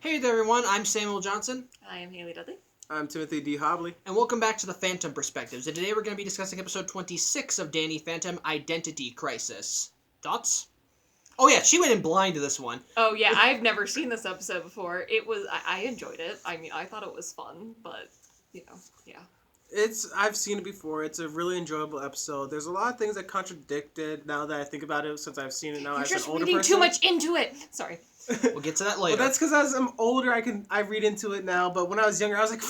Hey there everyone, I'm Samuel Johnson. I am Haley Dudley. I'm Timothy D. Hobley. And welcome back to the Phantom Perspectives. And today we're going to be discussing episode 26 of Danny Phantom Identity Crisis. Thoughts? Oh yeah, she went in blind to this one. Oh yeah, I've never seen this episode before. I enjoyed it. I mean, I thought it was fun, but, yeah. I've seen it before. It's a really enjoyable episode. There's a lot of things that contradicted now that I think about it since I've seen it now You're as just an older reading person. too much into it. Sorry. We'll get to that later. Well, that's because as I'm older, I read into it now. But when I was younger, I was like,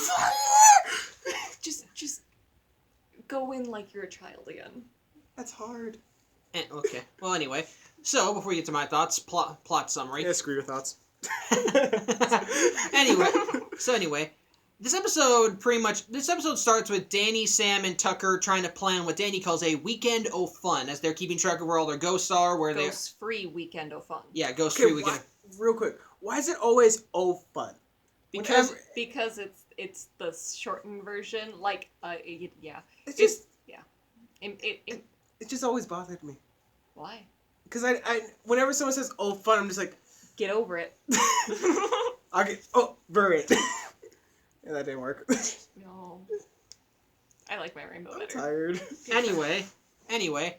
Just go in like you're a child again. that's hard. Okay. Well, anyway. So, before we get to my thoughts, plot summary. Yeah, screw your thoughts. Anyway, this episode starts with Danny, Sam, and Tucker trying to plan what Danny calls a weekend o' fun, as they're keeping track of where all their ghosts are, Ghost-free weekend of fun. Yeah, ghost-free weekend. Real quick, why is it always fun? Because it's the shortened version. Like, yeah. It's just It it just always bothered me. why? Because I whenever someone says fun, I'm just like, Get over it. I'll get bury it. And that didn't work. No. I like my rainbow I'm better. tired. Anyway,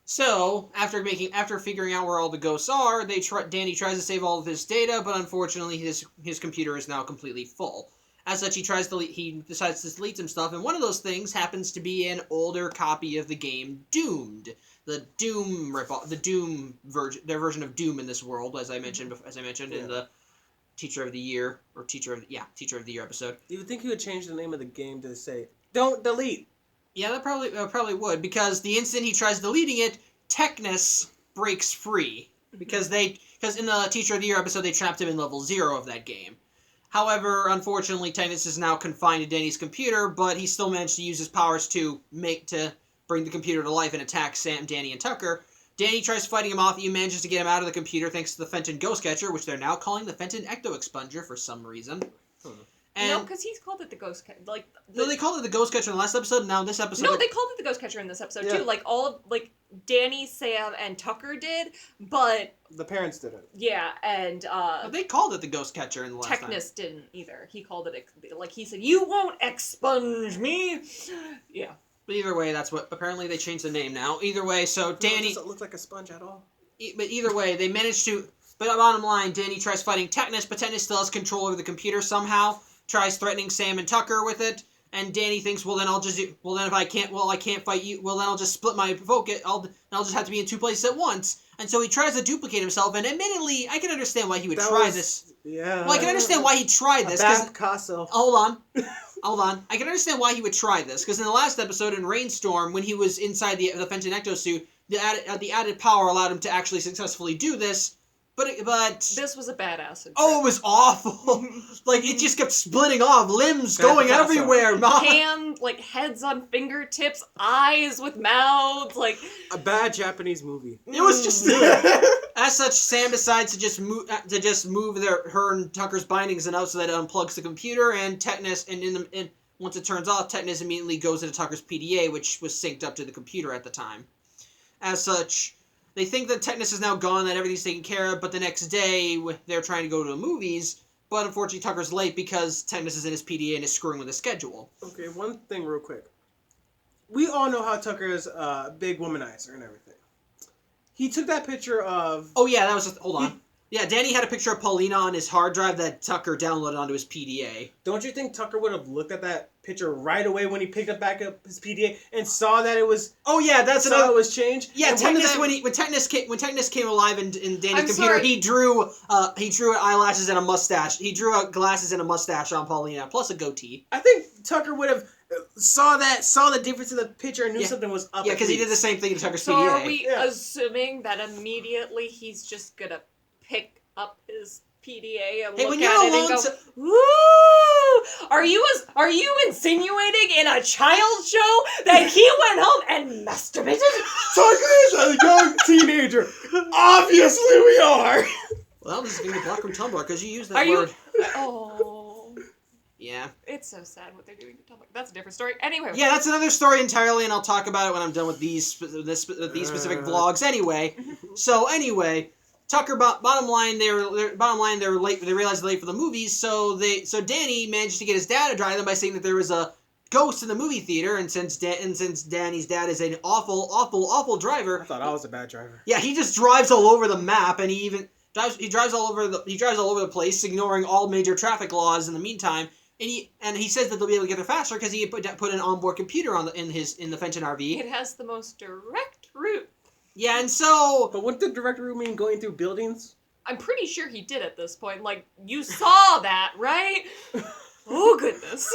so after figuring out where all the ghosts are, Danny tries to save all of his data, but unfortunately his computer is now completely full. As such, he decides to delete some stuff, and one of those things happens to be an older copy of the game Doomed, the Doom version, their version of Doom in this world, as I mentioned in the Teacher of the Year episode. You would think he would change the name of the game to say, "Don't delete." Yeah, that probably would, because the instant he tries deleting it, Technus breaks free. Because in the Teacher of the Year episode, they trapped him in level 0 of that game. However, unfortunately, Technus is now confined to Danny's computer, but he still managed to use his powers to bring the computer to life and attack Sam, Danny, and Tucker. Danny tries fighting him off, he manages to get him out of the computer thanks to the Fenton Ghost Catcher, which they're now calling the Fenton Ecto Expunger for some reason. No, because he's called it the Ghost Catcher. No, they called it the Ghost Catcher in the last episode, and now this episode... No, they called it the Ghost Catcher in this episode, too. Danny, Sam, and Tucker did, but... The parents did it. Yeah, and, they called it the Ghost Catcher in the last time. Technus didn't either. He called it, he said, "You won't expunge me!" Yeah. But either way, apparently they changed the name now. Either way, so Danny... It doesn't look like a sponge at all. But either way, they managed to... But bottom line, Danny tries fighting Technus, but Technus still has control over the computer somehow. Tries threatening Sam and Tucker with it, and Danny thinks, if I can't fight you, well then I'll just split my focus, I'll just have to be in two places at once. And so he tries to duplicate himself, and admittedly, I can understand why he would try this. Yeah. Well, I can understand why he tried this. Picasso. Hold on. I can understand why he would try this, because in the last episode in Rainstorm, when he was inside the Fenton Ecto suit, the added power allowed him to actually successfully do this. But this was a badass. Oh, it was awful. It just kept splitting off, limbs going everywhere. Heads on fingertips, eyes with mouths, a bad Japanese movie. It was just as such. Sam decides to just move her and Tucker's bindings enough so that it unplugs the computer, and Technus, and once it turns off, Technus immediately goes into Tucker's PDA, which was synced up to the computer at the time. As such, they think that Technus is now gone, that everything's taken care of, but the next day, they're trying to go to the movies, but unfortunately Tucker's late because Technus is in his PDA and is screwing with his schedule. Okay, one thing real quick. We all know how Tucker is a big womanizer and everything. He took that picture of... Oh yeah, that was... Hold on. Yeah, Danny had a picture of Paulina on his hard drive that Tucker downloaded onto his PDA. Don't you think Tucker would have looked at that picture right away when he picked back up his PDA and saw that it was... Oh yeah, it was changed? Yeah, Technus, when Technus came alive in Danny's computer, he drew eyelashes and a mustache. He drew glasses and a mustache on Paulina, plus a goatee. I think Tucker would have saw the difference in the picture and knew something was up. Yeah, because he did the same thing to Tucker's PDA. So are we assuming that immediately he's just gonna pick up his PDA and look at it and go, "Woo! Are you insinuating in a child show that he went home and masturbated?" Tucker is a young teenager. Obviously, we are. Well, this is being a block from Tumblr because you use that word. Oh. Yeah. It's so sad what they're doing to Tumblr. That's a different story. Anyway. Yeah, that's another story entirely, and I'll talk about it when I'm done with these specific vlogs. Anyway, Tucker, bottom line, they're late. They realized they're late for the movies, so Danny manages to get his dad to drive them by saying that there was a ghost in the movie theater, and since Danny's dad is an awful driver, I thought I was a bad driver. Yeah, he just drives all over the map, and he drives all over the place, ignoring all major traffic laws in the meantime. And he says that they'll be able to get there faster because he put an onboard computer in the Fenton RV. It has the most direct route. Yeah, and so... But wouldn't the direct route mean going through buildings? I'm pretty sure he did at this point. Like, you saw that, right? Oh, goodness.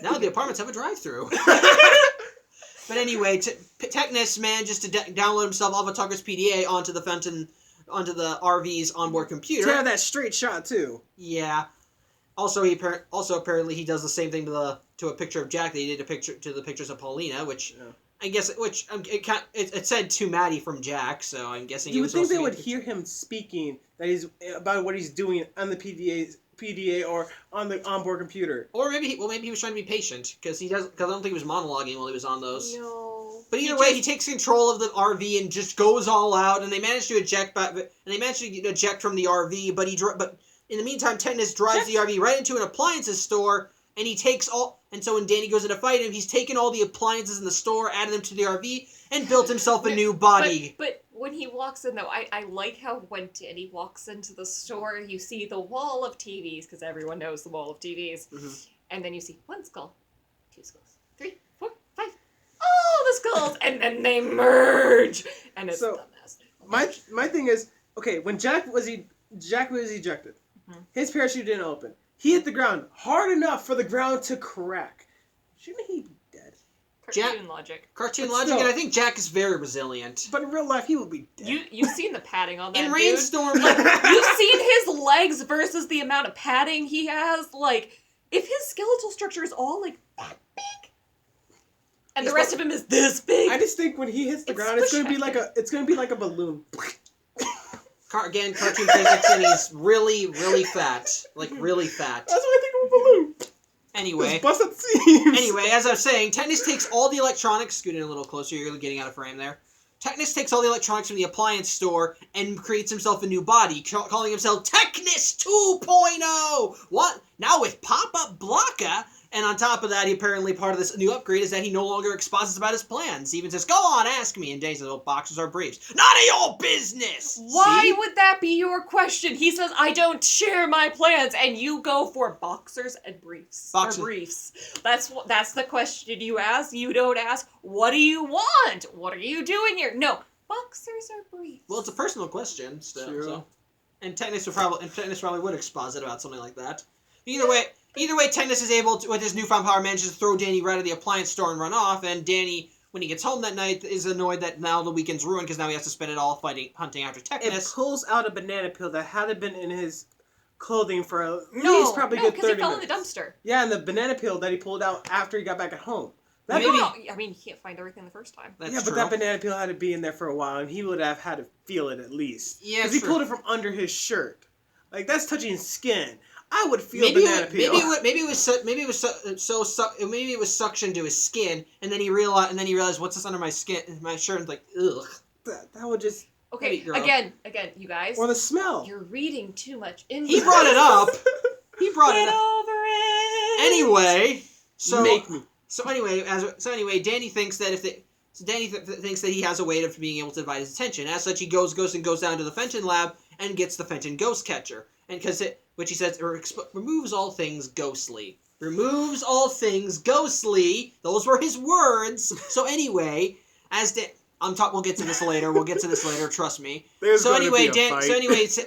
Now the apartments have a drive-through. But anyway, Technus manages to download himself off of Tucker's PDA onto the RV's onboard computer. To have that straight shot, too. Yeah. Also, apparently he does the same thing to a picture of Jack that he did to the pictures of Paulina, which... Yeah. I guess, it said to Maddie from Jack, so I'm guessing you would think they would hear him speaking about what he's doing on the PDA or on the onboard computer. Or maybe he was trying to be patient because I don't think he was monologuing while he was on those. No. But either way, he takes control of the RV and just goes all out, and they manage to eject from the RV, but in the meantime, Technus drives the RV right into an appliances store. And he takes so when Danny goes in to fight him, he's taken all the appliances in the store, added them to the RV, and built himself a new body. But when he walks in, though, I like how when Danny walks into the store, you see the wall of TVs, because everyone knows the wall of TVs. Mm-hmm. And then you see 1 skull, 2 skulls, 3, 4, 5, all the skulls, and then they merge, and it's the mess. My thing is, okay, when Jack was ejected, mm-hmm. His parachute didn't open. He hit the ground hard enough for the ground to crack. Shouldn't he be dead? Cartoon logic, and I think Jack is very resilient. But in real life, he would be dead. You've seen the padding on that in dude. Rainstorm. You've seen his legs versus the amount of padding he has. Like, if his skeletal structure is all like that big, and the rest of him is this big, I just think when he hits the ground, it's gonna be like a balloon. Again, cartoon physics, and he's really, really fat. Like, really fat. That's what I think of a balloon. Anyway. Bust at the seams. Anyway, as I was saying, Technus takes all the electronics... Scoot in a little closer, you're getting out of frame there. Technus takes all the electronics from the appliance store and creates himself a new body, calling himself Technus 2.0! What? Now with pop-up Blocka... And on top of that, apparently part of this new upgrade is that he no longer exposits about his plans. He even says, go on, ask me. And Danny says, well, boxers are briefs. None of your business! Why would that be your question? He says, I don't share my plans. And you go for boxers and briefs. Boxers. Or briefs. That's the question you ask. You don't ask, what do you want? What are you doing here? No, boxers or briefs. Well, it's a personal question still. True. So. And Technus probably would exposit about something like that. Either way, Technus is able to, with his newfound power, manages to throw Danny right at the appliance store and run off. And Danny, when he gets home that night, is annoyed that now the weekend's ruined because now he has to spend it all hunting after Technus. It pulls out a banana peel that hadn't been in his clothing for at least probably good 30 minutes. No, because he fell in the dumpster. Yeah, and the banana peel that he pulled out after he got back at home. I mean, he can't find everything the first time. That's true. But that banana peel had to be in there for a while, and he would have had to feel it at least. Yeah, because he pulled it from under his shirt. Like, that's touching skin. I would feel banana peel. Maybe it was suction to his skin, and then he realized what's this under my skin, my shirt, and like, ugh. That would just. Okay, again, you guys. Or the smell. You're reading too much into He brought it up. Get over it. Anyway, make me. So anyway, Danny thinks that thinks that he has a way of being able to divide his attention. As such, he goes down to the Fenton lab and gets the Fenton ghost catcher, and which he says removes all things ghostly. Removes all things ghostly. Those were his words. So anyway, we'll get to this later. Trust me. So anyway,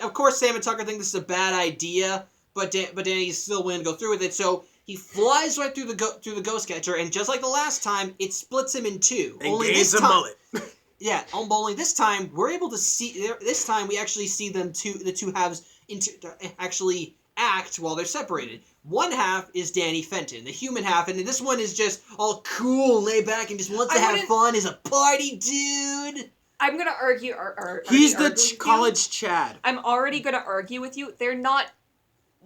of course, Sam and Tucker think this is a bad idea, but Danny's still willing to go through with it. So he flies right through the ghost catcher, and just like the last time, it splits him in two. And gains a mullet. Yeah, only this time we're able to see. This time we actually see the two halves actually act while they're separated. One half is Danny Fenton, the human half, and this one is just all cool, laid back, and just wants to have fun. Is a party dude. I'm gonna argue. He's the college Chad. I'm already gonna argue with you. They're not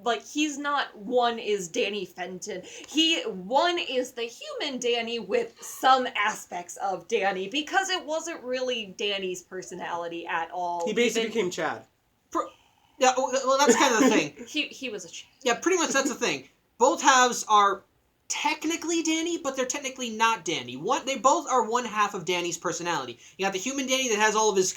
like, he's not one is Danny Fenton. One is the human Danny with some aspects of Danny, because it wasn't really Danny's personality at all. He basically became Chad. Yeah, well, that's kind of the thing. He was a Chad. Yeah, pretty much that's the thing. Both halves are technically Danny, but they're technically not Danny. They both are one half of Danny's personality. You got the human Danny that has all of his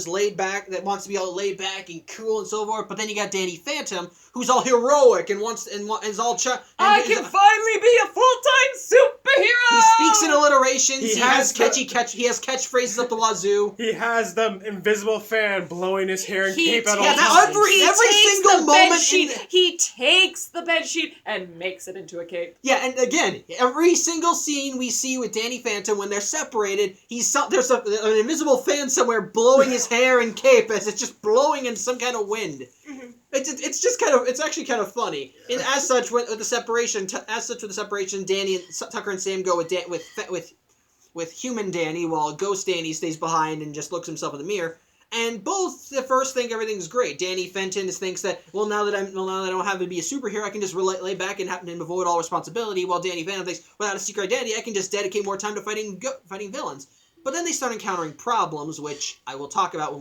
laid back, that wants to be all laid back and cool and so forth. But then you got Danny Phantom, who's all heroic and is all I can finally be a full-time superhero. He speaks in alliterations. He has catchphrases up the wazoo. He has the invisible fan blowing his hair and cape at all times. Every single moment. He takes the bed sheet and makes it into a cape. Yeah, and again, every single scene we see with Danny Phantom when they're separated, there's an invisible fan somewhere blowing his hair and cape as it's just blowing in some kind of wind. Mm-hmm. It's actually kind of funny. And as such, with the separation, Danny and Tucker and Sam go with human Danny, while Ghost Danny stays behind and just looks himself in the mirror. And both the first think everything's great. Danny Fenton thinks that now that I don't have to be a superhero, I can just lay back and avoid all responsibility. While Danny Phantom thinks, without a secret identity, I can just dedicate more time to fighting villains. But then they start encountering problems, which I will talk about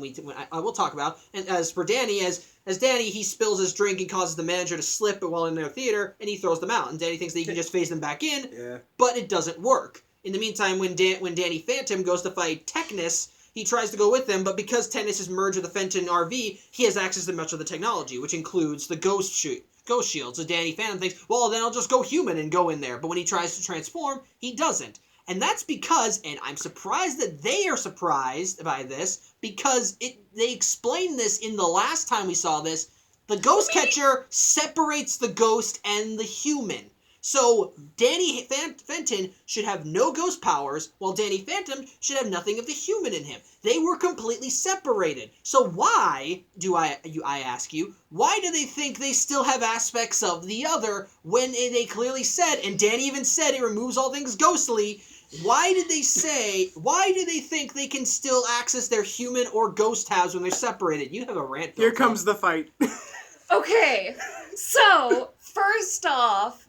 I will talk about. And as for Danny, as Danny, he spills his drink and causes the manager to slip while in their theater, and he throws them out. And Danny thinks that he can just phase them back in, but it doesn't work. In the meantime, when Danny Phantom goes to fight Technus, he tries to go with them, but because Technus is merged with the Fenton RV, he has access to much of the technology, which includes the ghost shield. So Danny Phantom thinks, well, then I'll just go human and go in there. But when he tries to transform, he doesn't. And that's because, and I'm surprised that they are surprised by this, because they explained this in the last time we saw this. The ghost catcher separates the ghost and the human. So Danny Fenton should have no ghost powers, while Danny Phantom should have nothing of the human in him. They were completely separated. So why, I ask you, why do they think they still have aspects of the other when they clearly said, and Danny even said it removes all things ghostly? Why do they think they can still access their human or ghost halves when they're separated? You have a rant. Here comes the fight. Okay, so first off,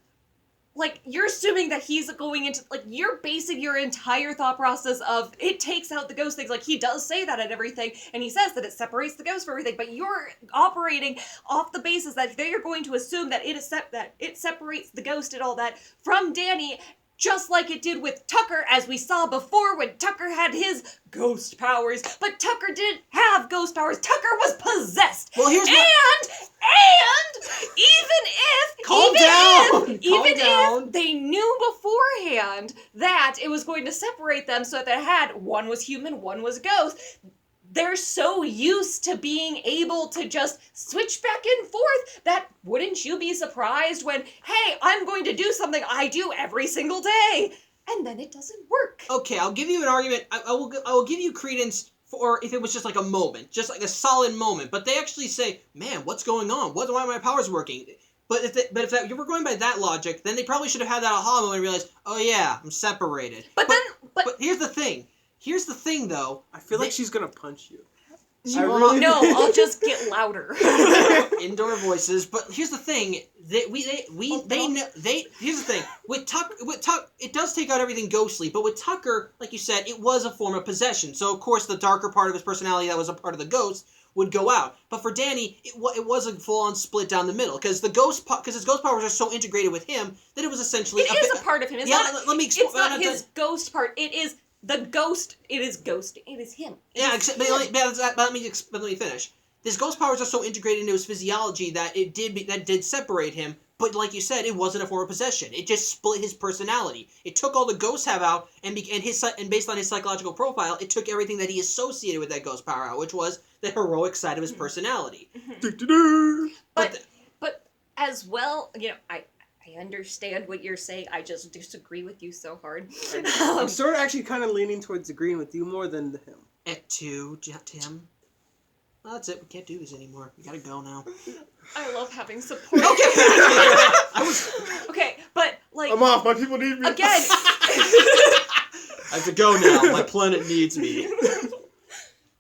like, you're assuming that he's going into, like, you're basing your entire thought process of it takes out the ghost things. Like, he does say that and everything, and he says that it separates the ghost from everything, but you're operating off the basis that you're going to assume that it separates the ghost and all that from Danny, just like it did with Tucker, as we saw before when Tucker had his ghost powers. But Tucker didn't have ghost powers. Tucker was possessed. Well, here's even if they knew beforehand that it was going to separate them, so that they had one was human, one was ghost, they're so used to being able to just switch back and forth that wouldn't you be surprised when, hey, I'm going to do something I do every single day, and then it doesn't work. Okay, I'll give you an argument. I will give you credence for if it was just like a moment, just like a solid moment. But they actually say, man, what's going on? Why are my powers working? But if you were going by that logic, then they probably should have had that aha moment and realized, oh yeah, I'm separated. But here's the thing. Here's the thing, though. I feel like she's gonna punch you. No, I'll just get louder. Indoor voices. But here's the thing. Here's the thing. With Tucker, it does take out everything ghostly. But with Tucker, like you said, it was a form of possession. So of course, the darker part of his personality that was a part of the ghost would go out. But for Danny, it was a full-on split down the middle because his ghost powers are so integrated with him that it was essentially a part of him. It's not his ghost part. It is. The ghost, it is ghost. It is him. Let me finish. His ghost powers are so integrated into his physiology that it did separate him. But like you said, it wasn't a form of possession. It just split his personality. It took all the ghosts have out, and based on his psychological profile, it took everything that he associated with that ghost power out, which was the heroic side of his personality. But as well, I understand what you're saying. I just disagree with you so hard. I'm sort of actually kind of leaning towards agreeing with you more than him. Tim. Well, that's it. We can't do this anymore. We gotta go now. I love having support. Okay, but like I'm off. My people need me again. I have to go now. My planet needs me.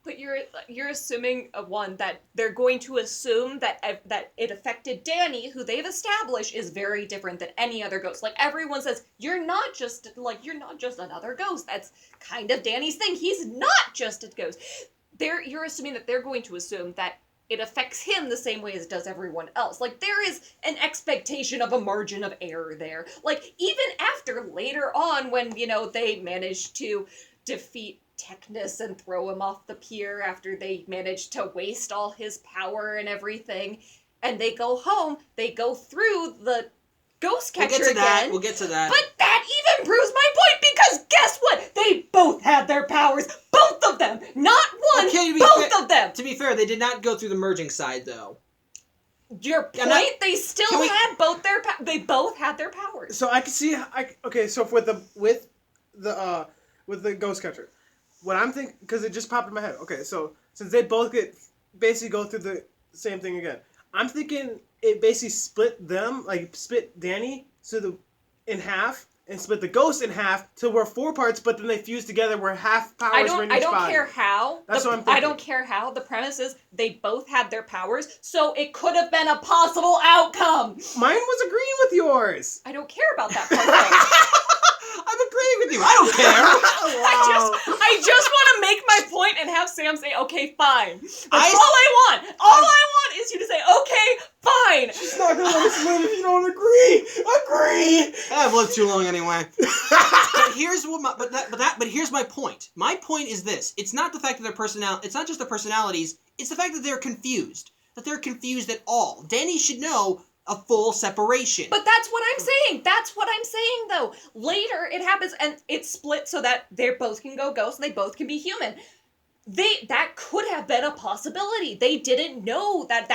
But you're you're assuming that they're going to assume that it affected Danny, who they've established is very different than any other ghost. Like everyone says, you're not just another ghost. That's kind of Danny's thing. He's not just a ghost. You're assuming that they're going to assume that it affects him the same way as it does everyone else. Like, there is an expectation of a margin of error there. Like, even after later on when, they managed to defeat Technus and throw him off the pier after they managed to waste all his power and everything, and they go home, they go through the ghost catcher again. We'll get to that. But that even proves my point, because guess what? They both had their powers. Both of them. Not one, both of them. To be fair, they did not go through the merging side, though. Your point? They still had both their they both had their powers. So I can see so with the ghost catcher, what I'm thinking, because it just popped in my head. Okay, so since they both basically go through the same thing again, I'm thinking it basically split them, like split Danny in half, and split the ghost in half till we're 4 parts, but then they fuse together where half powers were in each I don't body. care how. That's what I'm thinking. I don't care how. The premise is they both had their powers, so it could have been a possible outcome. Mine was agreeing with yours. I don't care about that part, though. I'm agreeing with you. I don't care. Wow. I just want to make my point and have Sam say, okay, fine. That's all I want. All I want is you to say, okay, fine. She's not gonna let us live if you don't agree. Agree. I've lived too long anyway. But here's my point. My point is this: it's not the fact that it's not just their personalities. It's the fact that they're confused. That they're confused at all. Danny should know a full separation. But that's what I'm saying. That's what I'm saying, though. Later, it happens, and it's split so that they both can go ghost and they both can be human. That could have been a possibility. They didn't know that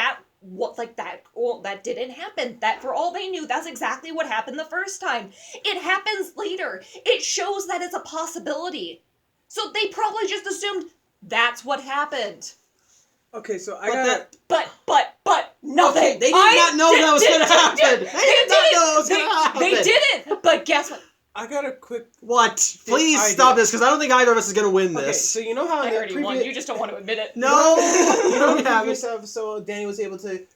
didn't happen. That, for all they knew, that's exactly what happened the first time. It happens later. It shows that it's a possibility. So they probably just assumed that's what happened. Okay, so But nothing. Okay, they did not know that was going to happen. They did not know it was going to happen. They didn't. But guess what? I got a quick... What? Please stop this, because I don't think either of us is going to win this. Okay, so you know how I already won. You just don't want to admit it. No. You know in the previous episode, Danny was able to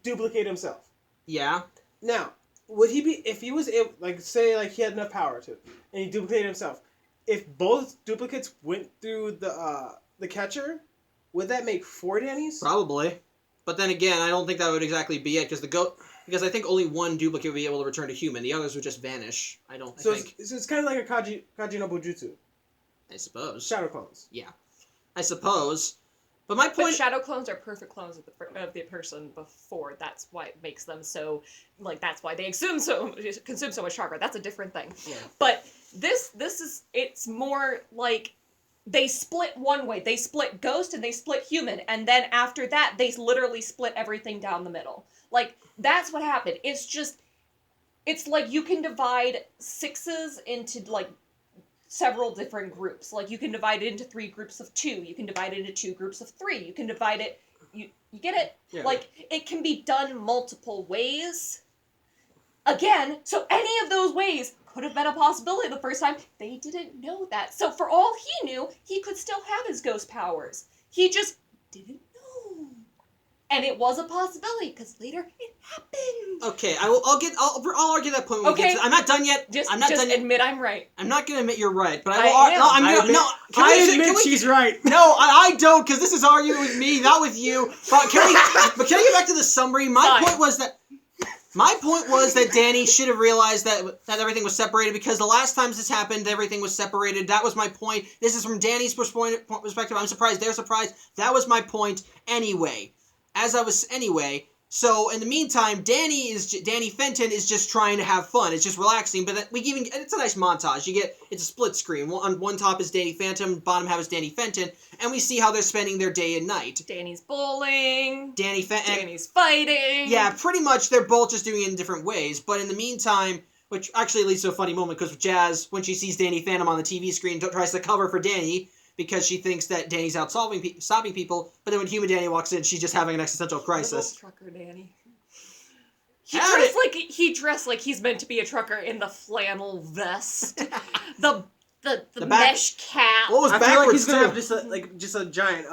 duplicate himself. Yeah. Now, would he be... If he was able... Like, say, like, he had enough power to, and he duplicated himself. If both duplicates went through the catcher... Would that make 4 Dannys? Probably. But then again, I don't think that would exactly be it, because I think only one duplicate would be able to return to human. The others would just vanish. I think. It's kind of like a Kaji no Bujutsu. I suppose. Shadow clones. Yeah. I suppose. But my point... But shadow clones are perfect clones of the person before. That's why it makes them so... Like, that's why they consume so much chakra. That's a different thing. Yeah. But this is... It's more like... They split one way. They split ghost and they split human. And then after that, they literally split everything down the middle. Like, that's what happened. It's like you can divide 6s into, like, several different groups. Like, you can divide it into 3 groups of 2. You can divide it into 2 groups of 3. You can divide it... You get it? Yeah. Like, it can be done multiple ways. Again, so any of those ways could have been a possibility the first time. They didn't know that. So for all he knew, he could still have his ghost powers. He just didn't know. And it was a possibility, because later it happened. Okay, I'll argue that point when we get to... I'm not done yet. I'm not done yet. Admit I'm right. I'm not going to admit you're right, but I admit she's right. No, I don't, because this is arguing with me, not with you. But can I get back to the summary? My point was that Danny should have realized that everything was separated, because the last times this happened, everything was separated. That was my point. This is from Danny's perspective. I'm surprised they're surprised. That was my point anyway. So in the meantime, Danny Fenton is just trying to have fun. It's just relaxing, but it's a nice montage. It's a split screen. On one top is Danny Phantom, bottom half is Danny Fenton, and we see how they're spending their day and night. Danny's bowling. Danny's fighting. Yeah, pretty much they're both just doing it in different ways. But in the meantime, which actually leads to a funny moment, because Jazz, when she sees Danny Phantom on the TV screen, tries to cover for Danny, because she thinks that Danny's out stopping people, but then when human Danny walks in, she's just having an existential crisis. Trucker Danny. He dressed like he's meant to be a trucker in the flannel vest, the mesh cap. What was I backwards feel like he's gonna too? have just a giant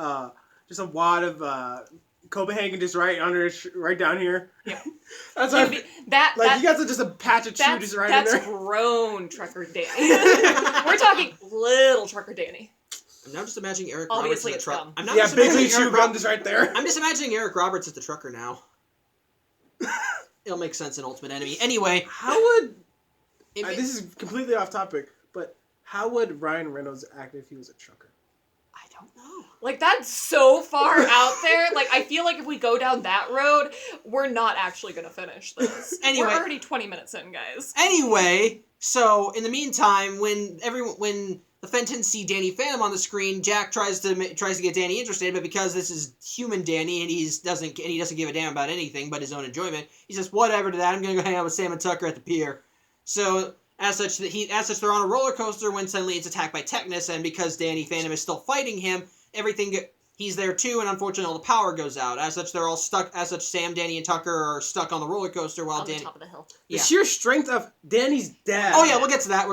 a wad of Copenhagen just right under, right down here. Yep. That's like you got just a patch of chew just right in there. That's grown Trucker Danny. We're talking little Trucker Danny. I'm now just imagining Eric Obviously Roberts as the trucker. I'm not just big chew gum just right there. I'm just imagining Eric Roberts as the trucker now. It'll make sense in Ultimate Enemy. Anyway, how would this is completely off topic, but how would Ryan Reynolds act if he was a trucker? I don't know. Like, that's so far out there. Like, I feel like if we go down that road, we're not actually going to finish this. Anyway. We're already 20 minutes in, guys. Anyway, so in the meantime, when the Fentons see Danny Phantom on the screen, Jack tries to get Danny interested, but because this is human Danny and he doesn't give a damn about anything but his own enjoyment, he says, "Whatever to that. I'm going to go hang out with Sam and Tucker at the pier." So as such, they're on a roller coaster when suddenly it's attacked by Technus, and because Danny Phantom is still fighting him, he's there too, and unfortunately all the power goes out. As such, they're all stuck. As such, Sam, Danny, and Tucker are stuck on the roller coaster while Danny... on the top of the hill. The sheer strength of Danny's dad. Oh yeah, we'll get to that.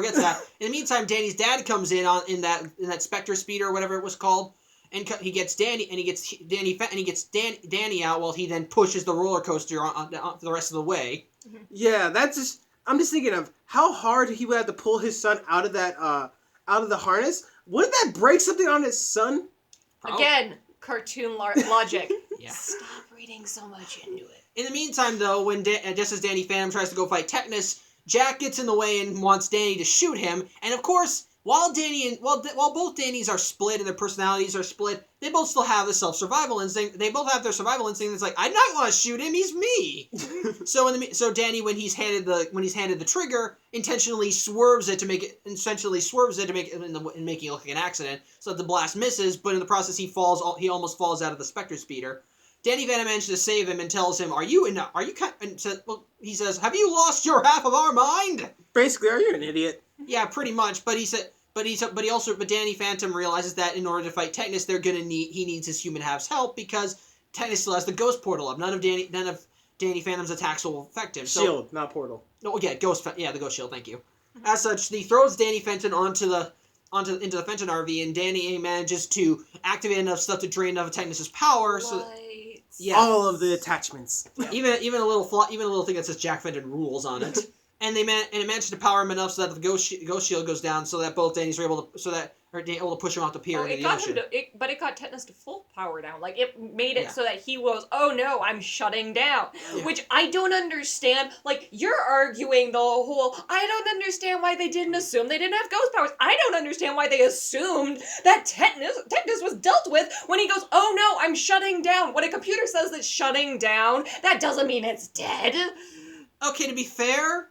In the meantime, Danny's dad comes in in that Spectre speeder or whatever it was called, and he gets Danny out while he then pushes the roller coaster on the rest of the way. Yeah, I'm just thinking of how hard he would have to pull his son out of the harness. Wouldn't that break something on his son? Again, cartoon logic. Yeah. Stop reading so much into it. In the meantime, though, when just as Danny Phantom tries to go fight Technus, Jack gets in the way and wants Danny to shoot him. And of course, while both Dannys are split and their personalities are split, they both still have the self-survival instinct. They both have their survival instinct. It's like, I don't want to shoot him. He's me. So Danny, when he's handed the trigger, intentionally swerves it to make it in making it look like an accident, so that the blast misses. But in the process, he almost falls out of the Spectre speeder. Danny Phantom manages to save him and tells him, he says, "Have you lost your half of our mind?" Basically, are you an idiot? Yeah, pretty much. But Danny Phantom realizes that in order to fight Technus, he needs his human half's help because Technus still has the ghost portal up. None of Danny Phantom's attacks will affect him. Shield, not portal. No, yeah, the ghost shield. Thank you. As such, he throws Danny Fenton into the Fenton RV, and Danny manages to activate enough stuff to drain enough of Technus's power. Yeah, all of the attachments. even a little thing that says Jack Fenton rules on it. And it manages to power him enough so that the ghost shield goes down, so that both Dannys are able to push him off the pier into the ocean. But it got Tetanus to full power down. Like, it made it so that he was, "Oh no, I'm shutting down." Yeah. Which I don't understand. Like, you're arguing the whole, I don't understand why they didn't assume they didn't have ghost powers. I don't understand why they assumed that Tetanus was dealt with when he goes, "Oh no, I'm shutting down." When a computer says that shutting down, that doesn't mean it's dead. Okay, to be fair,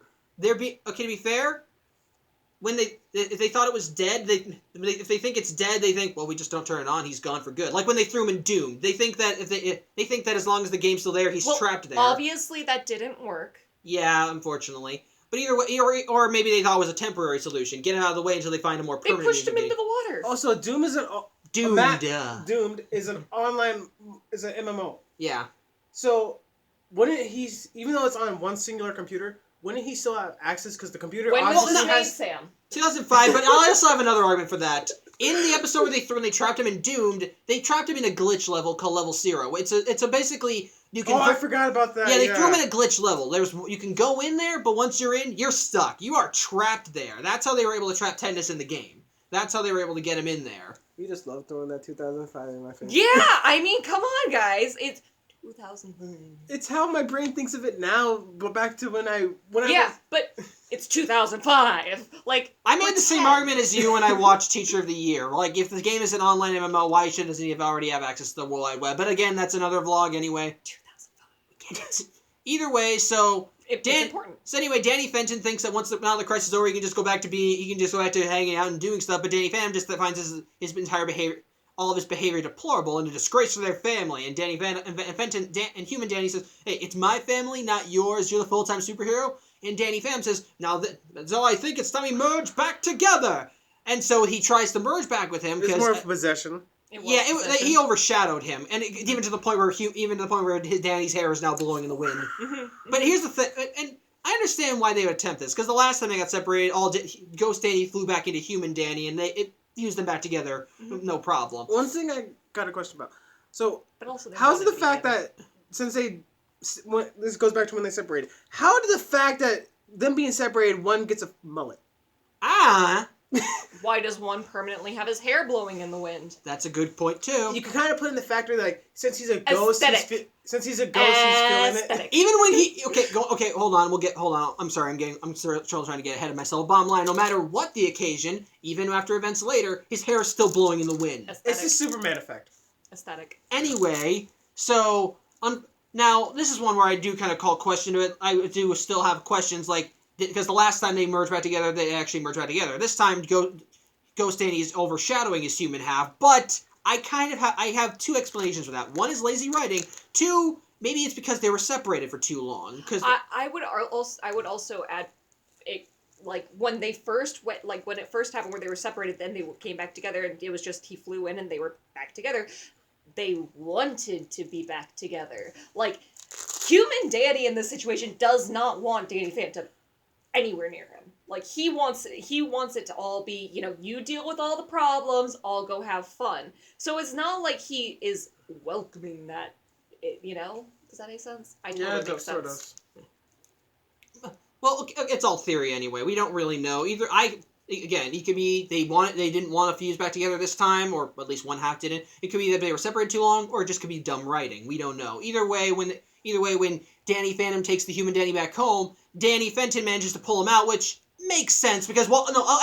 when if they thought it was dead, if they think it's dead, they think, well, we just don't turn it on, he's gone for good. Like when they threw him in Doom, they think that they think that as long as the game's still there, he's trapped there. Obviously, that didn't work. Yeah, unfortunately. But either way, or maybe they thought it was a temporary solution. Get him out of the way until they find a more permanent. They pushed him into the water. Also, Doom is Doomed is an MMO. Yeah. So, wouldn't he, even though it's on one singular computer, wouldn't he still have access? Because the computer obviously has... Sam? 2005, but I also have another argument for that. In the episode when they trapped him in Doomed, they trapped him in a glitch level called Level 0. It's basically... You can I forgot about that. Yeah, they threw him in a glitch level. You can go in there, but once you're in, you're stuck. You are trapped there. That's how they were able to trap Tetanus in the game. That's how they were able to get him in there. You just love throwing that 2005 in my face. Yeah, I mean, come on, guys. It's 2005. It's how my brain thinks of it now. Go back to when I but it's 2005. Like, I made the same argument as you when I watched Teacher of the Year. Like, if the game is an online MMO, why shouldn't he already have access to the World Wide Web? But again, that's another vlog anyway. 2005. Either way, so it's important. So anyway, Danny Fenton thinks that now the crisis is over, he can just go back to hanging out and doing stuff. But Danny Phantom just finds his entire behavior, all of his behavior, deplorable and a disgrace to their family. And Danny Fenton and human Danny says, "Hey, it's my family, not yours. You're the full-time superhero." And Danny Phantom says, "Now so I think it's time we merge back together." And so he tries to merge back with him. It's more of possession. He overshadowed him, and even to the point where his Danny's hair is now blowing in the wind. But here's the thing, and I understand why they would attempt this, because the last time they got separated, Ghost Danny flew back into Human Danny, and it fused them back together, no problem. One thing I got a question about: So, But also, how's it the fact that since this goes back to when they separated, how did the fact that them being separated, one gets a mullet? Why does one permanently have his hair blowing in the wind? That's a good point too. You can kind of put in the factor like since he's a ghost, he's feeling it. Even when he hold on. I'm sorry, I'm still trying to get ahead of myself. Bottom line, no matter what the occasion, even after events later, his hair is still blowing in the wind. Aesthetic. It's the Superman effect. Aesthetic. Anyway, so now this is one where I do kind of call question to it. I do still have questions like. Because the last time they merged back together, they actually merged back together. This time, Ghost Danny is overshadowing his human half, but I have two explanations for that. One is lazy writing. Two, maybe it's because they were separated for too long. Because I would also add, like when they first went, like when it first happened where they were separated, then they came back together, and it was just he flew in and they were back together. They wanted to be back together. Like human Danny in this situation does not want Danny Phantom anywhere near him. Like he wants it to all be, you deal with all the problems, I'll go have fun. So it's not like he is welcoming that, Does that make sense? I totally make sense. Well, it's all theory anyway. We don't really know. He could be they didn't want to fuse back together this time, or at least one half didn't. It could be that they were separated too long, or it just could be dumb writing. We don't know. Either way, when Danny Phantom takes the human Danny back home, Danny Fenton manages to pull him out, which makes sense because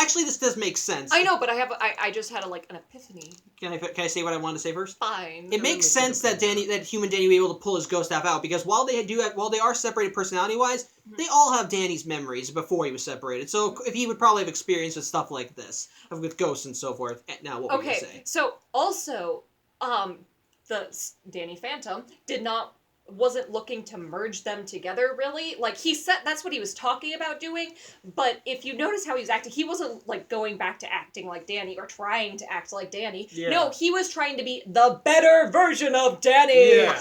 actually this does make sense. I know, but I just had an epiphany. Can I say what I wanted to say first? Fine. It makes sense that human Danny would be able to pull his ghost staff out because while they are separated personality wise, they all have Danny's memories before he was separated. So if he would probably have experience with stuff like this, with ghosts and so forth. Now what would you say? So also, the Danny Phantom wasn't looking to merge them together, really. Like, he said that's what he was talking about doing, but if you notice how he was acting, he wasn't, going back to acting like Danny, or trying to act like Danny. Yeah. No, he was trying to be the better version of Danny! Yeah.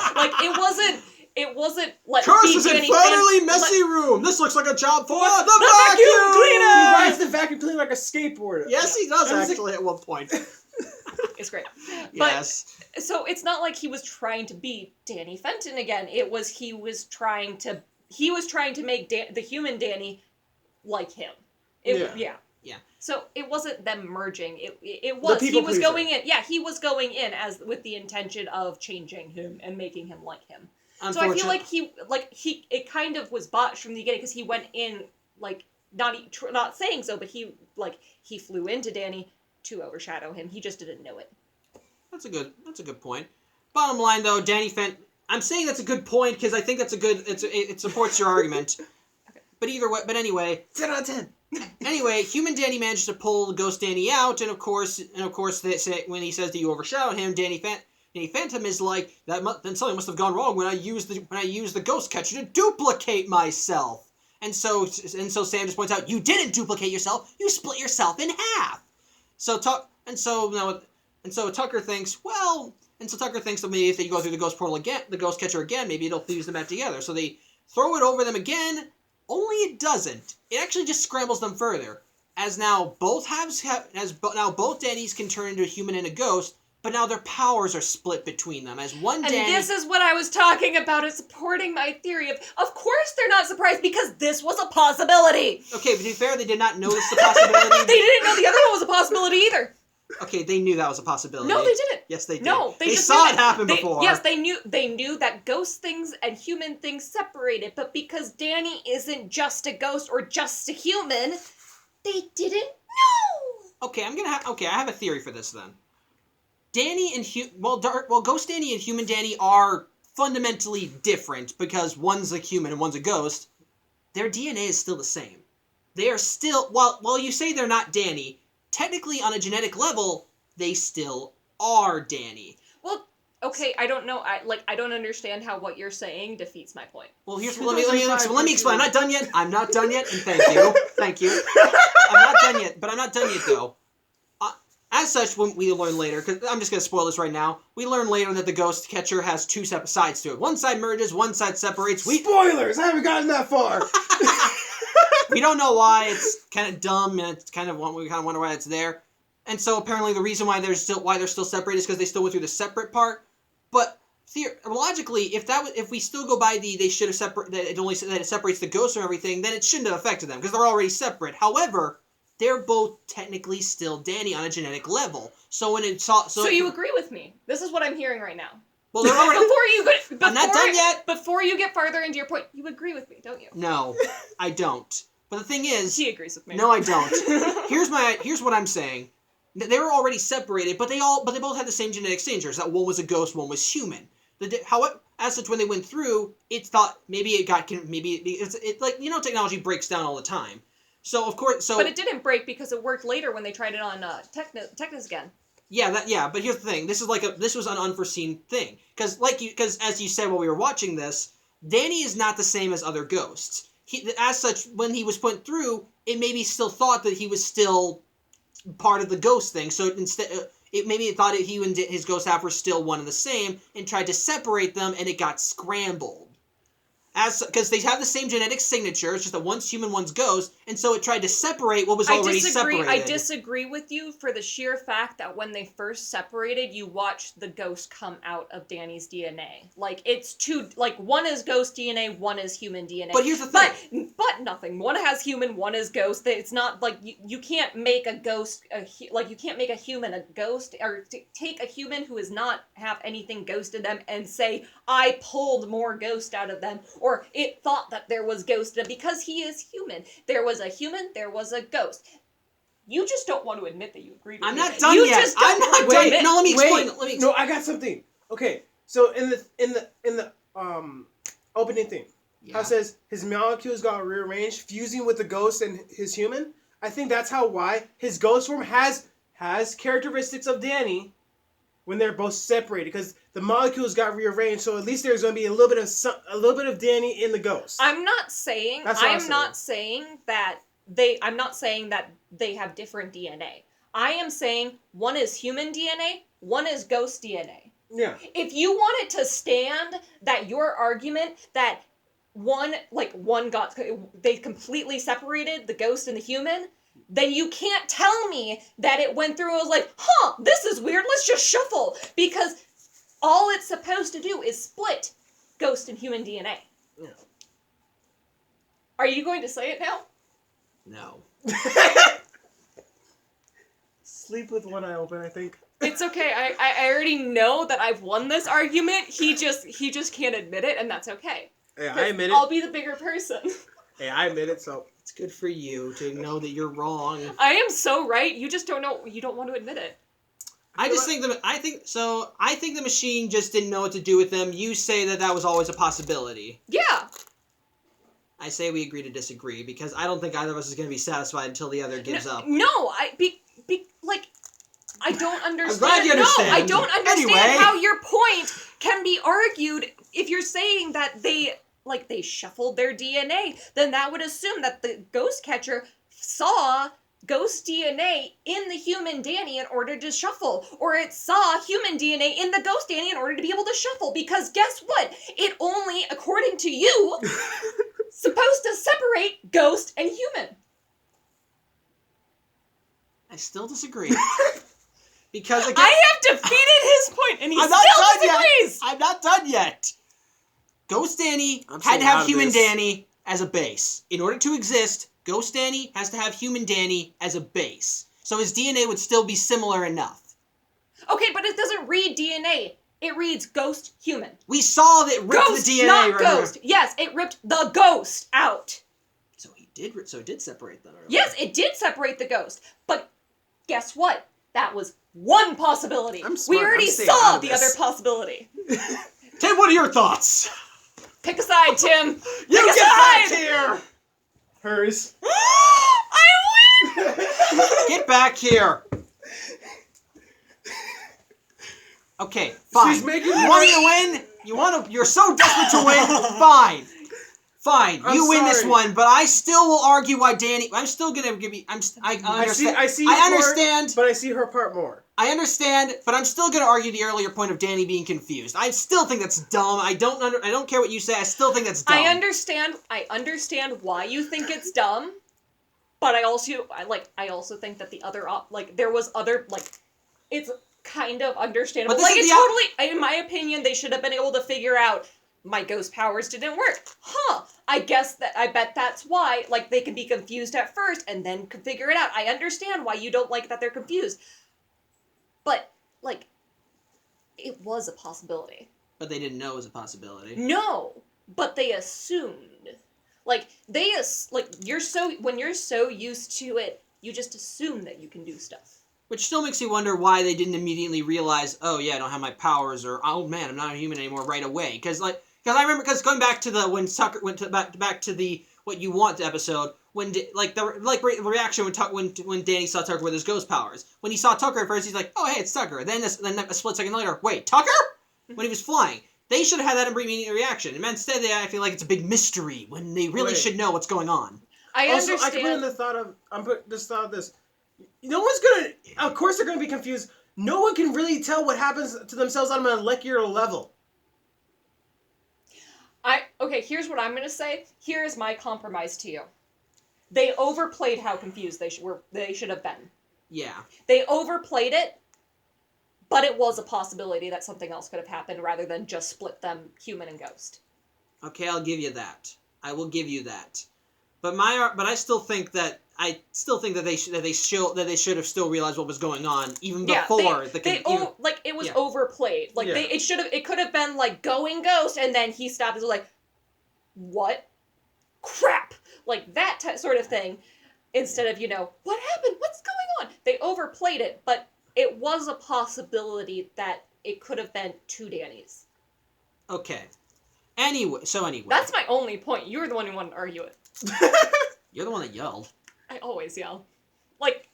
It wasn't Curse is a finally messy room! This looks like a job for the vacuum cleaner! He rides the vacuum cleaner like a skateboarder. Yes, he does, actually, at one point. It's great. Yes. But, so it's not like he was trying to be Danny Fenton again. It was he was trying to make the human Danny like him. Yeah. So it wasn't them merging. It was he was going in. Yeah, he was going in as with the intention of changing him and making him like him. So I feel like it kind of was botched from the beginning because he went in not saying so, but he flew into Danny to overshadow him. He just didn't know it. That's a good point. Bottom line, though, Danny Fenton. I'm saying that's a good point because I think that's it supports your argument. Okay. But anyway, 10 out of 10. Anyway, human Danny manages to pull Ghost Danny out, and of course, they say, when he says that you overshadowed him, Danny Phantom is like, then something must have gone wrong when I used the ghost catcher to duplicate myself. And so Sam just points out, you didn't duplicate yourself, you split yourself in half. So Tucker thinks that maybe if they go through the ghost portal again, the ghost catcher again, maybe it'll fuse them back together. So they throw it over them again, only it doesn't. It actually just scrambles them further. As now both Dannys can turn into a human and a ghost, but now their powers are split between them. As one Danny... And this is what I was talking about, is supporting my theory of course they're not surprised because this was a possibility. Okay, but to be fair, they did not notice the possibility. They didn't know the other one was a possibility either. Okay, they knew that was a possibility. No, they didn't. Yes, they did. No, they saw it happen before. Yes, they knew that ghost things and human things separated, but because Danny isn't just a ghost or just a human, they didn't know. Okay, I have a theory for this then. Ghost Danny and human Danny are fundamentally different because one's a human and one's a ghost. Their DNA is still the same. They are still, while you say they're not Danny, technically on a genetic level, they still are Danny. Well, okay, I don't know. I don't understand how what you're saying defeats my point. Well, let me explain. I'm not done yet, and thank you. I'm not done yet, though. As such, when we learn later, because I'm just going to spoil this right now, we learn later that the ghost catcher has two separate sides to it. One side merges, one side separates. Spoilers! I haven't gotten that far! We don't know why. It's kind of dumb, and we kind of wonder why it's there. And so apparently the reason why they're still separated is because they still went through the separate part. But logically, if we still go by they should have separated that it separates the ghosts from everything, then it shouldn't have affected them because they're already separate. However, they're both technically still Danny on a genetic level. So when it saw so you agree with me? This is what I'm hearing right now. Well, they're already. I'm not done yet. Before you get farther into your point, you agree with me, don't you? No, I don't. But the thing is, he agrees with me. No, I don't. Here's what I'm saying. They were already separated, but they both had the same genetic signatures. That one was a ghost, one was human. As such, when they went through, it thought maybe it's like technology breaks down all the time. So of course, but it didn't break because it worked later when they tried it on Technos again. Yeah, but here's the thing. This was an unforeseen thing because as you said while we were watching this, Danny is not the same as other ghosts. As such, when he was put through, it maybe still thought that he was still part of the ghost thing. So it thought he and his ghost half were still one and the same, and tried to separate them, and it got scrambled. Because they have the same genetic signature, it's just that one's human, one's ghost, and so it tried to separate what was already separated. I disagree with you for the sheer fact that when they first separated, you watched the ghost come out of Danny's DNA. One is ghost DNA, one is human DNA. But here's the thing. But nothing. One has human, one is ghost. It's not like you can't make a ghost, you can't make a human a ghost, or take a human who does not have anything ghost in them and say, I pulled more ghost out of them. Or it thought that there was ghost in him because he is human. There was a human, there was a ghost. You just don't want to admit that you agree with me. I'm not done yet. I'm not done. No, let me explain. No, I got something. Okay, so in the opening thing, how it says his molecules got rearranged, fusing with the ghost and his human. I think that's why his ghost form has characteristics of Danny when they're both separated, because the molecules got rearranged, so at least there's going to be a little bit of Danny in the ghost. I'm not saying that they have different DNA. I am saying one is human DNA, one is ghost DNA. Yeah. If you wanted to stand that your argument that they completely separated the ghost and the human, then you can't tell me that it went through and was like, this is weird, let's just shuffle. Because all it's supposed to do is split ghost and human DNA. Yeah. Are you going to say it now? No. Sleep with one eye open, I think. It's okay. I already know that I've won this argument. He just can't admit it, and that's okay. Yeah, I admit it. I'll be the bigger person. Hey, I admit it, so it's good for you to know that you're wrong. I am so right. You just don't know. You don't want to admit it. I think the machine just didn't know what to do with them. You say that was always a possibility. Yeah. I say we agree to disagree because I don't think either of us is going to be satisfied until the other gives up. No, I don't understand. I'm glad you understand. No, I don't understand anyway. How your point can be argued if you're saying that they shuffled their DNA. Then that would assume that the ghost catcher saw ghost DNA in the human Danny in order to shuffle, or it saw human DNA in the ghost Danny in order to be able to shuffle, because guess what? It only, according to you, supposed to separate ghost and human. I still disagree. Because again, I have defeated his point, and he still disagrees! I'm not done yet. Ghost Danny had to have human Danny as a base. In order to exist, Ghost Danny has to have human Danny as a base. So his DNA would still be similar enough. Okay, but it doesn't read DNA. It reads ghost human. We saw that it ripped ghost, the DNA. Not ghost. Yes, it ripped the ghost out. So it did separate them. Yes, it did separate the ghost. But guess what? That was one possibility. We already saw the other possibility. Tim, what are your thoughts? Pick a side, Tim. You get back here. Hers. I win! Get back here. Okay, fine. She's making you want me to win? You're so desperate to win? Fine. Fine. You win this one, but I still will argue why Danny. I'm still gonna give you. I understand. I understand. But I see her part more. I understand, but I'm still gonna argue the earlier point of Danny being confused. I still think that's dumb. I don't care what you say. I still think that's dumb. I understand why you think it's dumb, but I also think that the other there was other it's kind of understandable. But Like, it's totally, in my opinion, they should have been able to figure out, my ghost powers didn't work. I bet that's why. Like, they can be confused at first and then can figure it out. I understand why you don't like that they're confused. But, like, it was a possibility. But they didn't know it was a possibility. No, but they assumed. Like, when you're so used to it, you just assume that you can do stuff. Which still makes me wonder why they didn't immediately realize, oh yeah, I don't have my powers, or oh man, I'm not a human anymore right away. Because I remember, going back to when Tucker went to back to the What You Want episode, when the reaction when Danny saw Tucker with his ghost powers. When he saw Tucker at first, he's like, oh hey, it's Tucker. Then a split second later, wait, Tucker? When he was flying. They should have had that immediate reaction. And instead, they feel like it's a big mystery when they really should know what's going on. I understand. I put in the thought of this. No one's gonna. Of course, they're gonna be confused. No one can really tell what happens to themselves on a molecular level. Okay, here's what I'm gonna say. Here is my compromise to you. They overplayed how confused they should have been. Yeah. They overplayed it, but it was a possibility that something else could have happened rather than just split them human and ghost. Okay, I'll give you that. I will give you that. But I still think that they should have still realized what was going on even before it was overplayed. Like it could have been like going ghost, and then he stopped and was like, what? Crap! Like that sort of thing. Instead of, what happened? What's going on? They overplayed it, but it was a possibility that it could have been two Dannys. Okay. Anyway. That's my only point. You were the one who wanted to argue it. You're the one that yelled. I always yell. Like,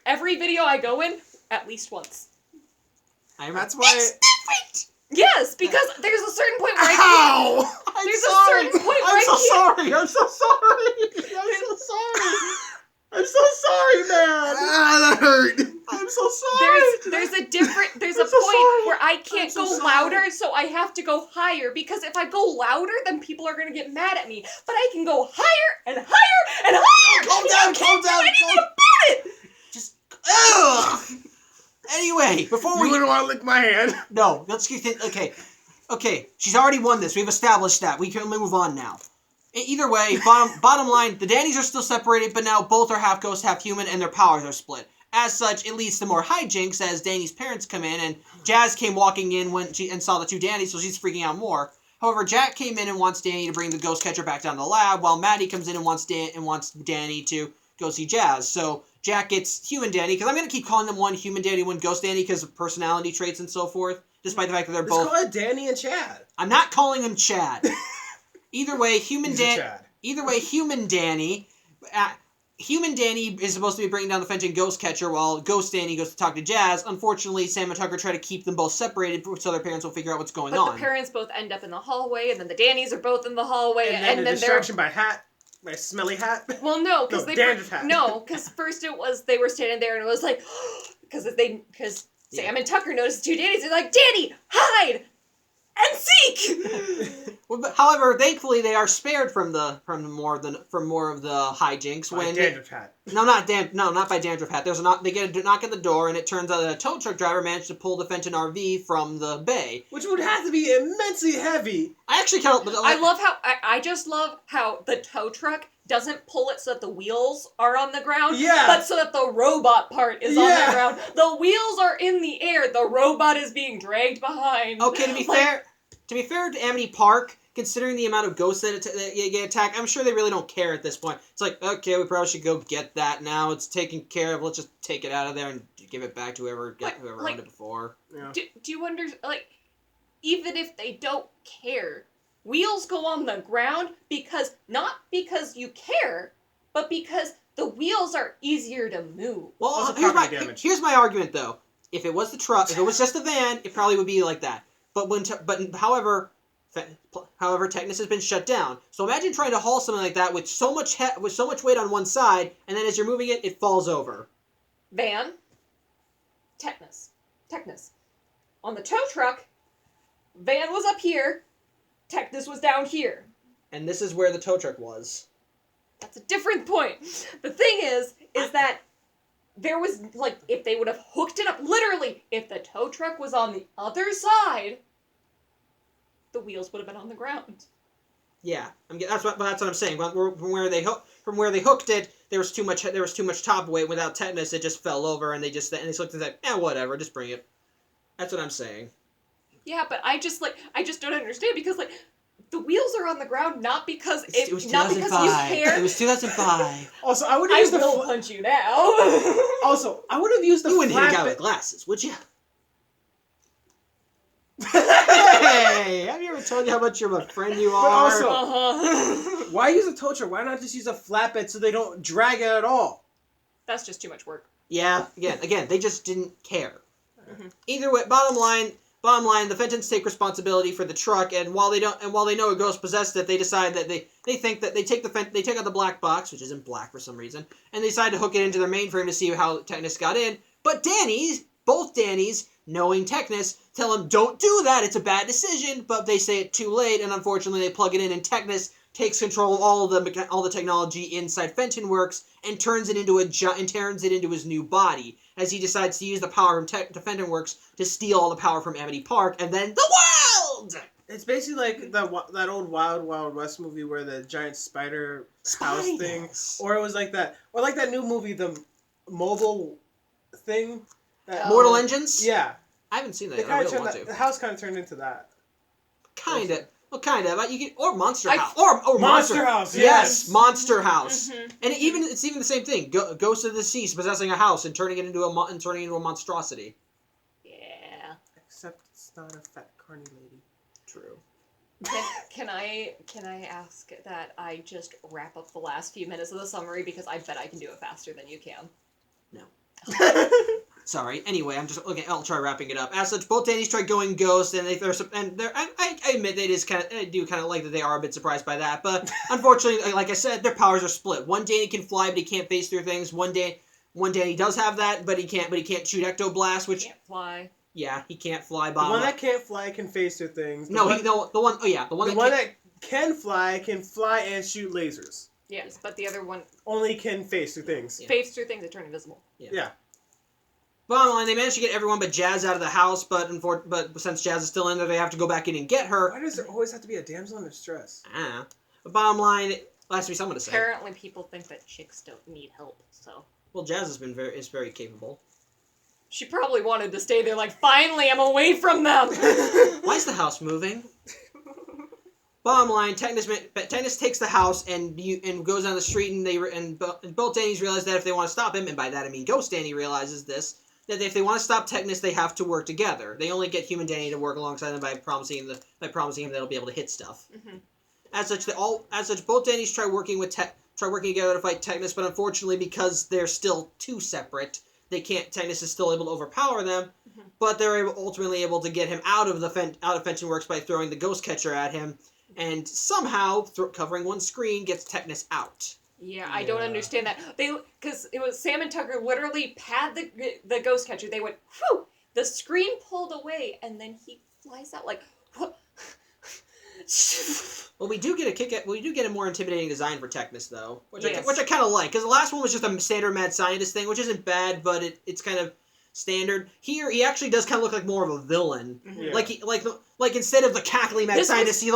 every video I go in, at least once. That's why... It's different! Yes, because there's a certain point where I'm so sorry, I'm so sorry, man! That hurt! I'm so sorry! There's a point where I can't go louder, so I have to go higher, because if I go louder, then people are gonna get mad at me. But I can go higher and higher and higher! Calm down! Anything about it! Just... Ugh! Anyway, before You wouldn't want to lick my hand. No, let's get... Okay, she's already won this. We've established that. We can move on now. Either way, bottom line, the Dannys are still separated, but now both are half ghost, half human, and their powers are split. As such, it leads to more hijinks as Danny's parents come in, and Jazz came walking in and saw the two Dannys, so she's freaking out more. However, Jack came in and wants Danny to bring the ghost catcher back down to the lab, while Maddie comes in and wants Danny to go see Jazz. So Jack gets human Danny, because I'm going to keep calling them one human Danny, one ghost Danny, because of personality traits and so forth, despite the fact that they're both... Let's call it Danny and Chad. I'm not calling him Chad. Either way, human Danny... Human Danny is supposed to be bringing down the Fenton ghost catcher, while Ghost Danny goes to talk to Jazz. Unfortunately, Sam and Tucker try to keep them both separated so their parents will figure out what's going on. But the parents both end up in the hallway, and then the Dannys are both in the hallway, and then distraction by smelly hat. Well, no, because hat. No, because first it was they were standing there, and it was like, because Sam and Tucker noticed the two Dannys. They're like, Danny, hide and seek. However, thankfully, they are spared from more of the hijinks when Dandruff hat. Not by Dandruff hat. They get a knock at the door, and it turns out that a tow truck driver managed to pull the Fenton RV from the bay, which would have to be immensely heavy. I actually can't. I just love how the tow truck doesn't pull it so that the wheels are on the ground, but so that the robot part is on the ground. The wheels are in the air. The robot is being dragged behind. Okay, to be fair to Amity Park, considering the amount of ghosts that get attacked, I'm sure they really don't care at this point. It's like, okay, we probably should go get that now. It's taken care of. Let's just take it out of there and give it back to whoever owned it before. Yeah. Do you even if they don't care, wheels go on the ground not because you care, but because the wheels are easier to move. Well, here's my argument though. If it was the truck, if it was just a van, it probably would be like that. However, Technus has been shut down. So imagine trying to haul something like that with so much weight on one side, and then as you're moving it, it falls over. Van, Technus. On the tow truck, Van was up here, Technus was down here. And this is where the tow truck was. That's a different point. The thing is that there was, like, if they would have hooked it up, literally, if the tow truck was on the other side, the wheels would have been on the ground. Yeah, that's what I'm saying. From where they hooked it, there was too much top weight. Without tetanus, it just fell over, and they looked at that. Whatever, just bring it. That's what I'm saying. Yeah, but I just don't understand because like the wheels are on the ground not because it was not because you care. It was 2005. Also, I would have used will punch you now. Also, I would have used the You wouldn't hit a guy with glasses, would you? Hey, have you ever told you how much of a friend you are? But also, why use a tow truck? Why not just use a flatbed so they don't drag it at all? That's just too much work. Yeah, again, they just didn't care. Mm-hmm. Either way, bottom line, the Fentons take responsibility for the truck, and while they know a ghost possessed it, they decide that they think that they take out the black box, which isn't black for some reason, and they decide to hook it into their mainframe to see how Technus got in. But both Dannys, knowing Technus, tell him don't do that. It's a bad decision. But they say it too late, and unfortunately they plug it in, and Technus takes control of all the technology inside Fenton Works and turns it into his new body as he decides to use the power from Fenton Works to steal all the power from Amity Park and then the world. It's basically like that old Wild Wild West movie where the giant spider house thing, or it was like that, or like that new movie, the mobile thing. Mortal Engines. Yeah, I haven't seen that. I really want to. The house kind of turned into that. Kind of. Well, kind of. You get or Monster House or Monster House. Yes, Monster House. Mm-hmm. And it's even the same thing. Ghost of the Deceased possessing a house and turning it into a monstrosity. Yeah. Except it's not a fat carny lady. True. Can I ask that I just wrap up the last few minutes of the summary because I bet I can do it faster than you can. No. Sorry. Anyway, I'll try wrapping it up. As such, both Dannys try going ghost, and I admit I do kind of like that they are a bit surprised by that. But unfortunately, like I said, their powers are split. One Danny can fly, but he can't phase through things. One Danny does have that, but he can't shoot ectoblast, which he can't fly. Yeah, he can't fly. The one that can't fly can phase through things. The one that can fly and shoot lasers. Yes, but the other one only can phase through things. Yeah. Phase through things that turn invisible. Yeah. Bottom line, they managed to get everyone but Jazz out of the house, but since Jazz is still in there, they have to go back in and get her. Why does there always have to be a damsel in distress? But bottom line, it has to be someone to say. Apparently, people think that chicks don't need help, so. Well, Jazz is very capable. She probably wanted to stay there. Like, finally, I'm away from them. Why is the house moving? Bottom line, Technus takes the house and goes down the street, and both Dannys realize that if they want to stop him, and by that I mean Ghost Danny realizes this, that if they want to stop Technus, they have to work together. They only get Human Danny to work alongside them by promising him that they'll be able to hit stuff. Mm-hmm. As such, both Dannys try working together to fight Technus, but unfortunately, because they're still too separate, they can't. Technus is still able to overpower them, mm-hmm. but they're ultimately able to get him out of Fenton Works by throwing the Ghost Catcher at him, and somehow covering one screen gets Technus out. Yeah, I don't understand that. Because it was Sam and Tucker literally pad the Ghost Catcher. They went, whew! The screen pulled away, and then he flies out like, what? Well, we do get a more intimidating design for Technus, though, which I kind of like, because the last one was just a standard mad scientist thing, which isn't bad, but it's kind of standard. Here, he actually does kind of look like more of a villain. Mm-hmm. Like instead of the cackling mad scientist, he's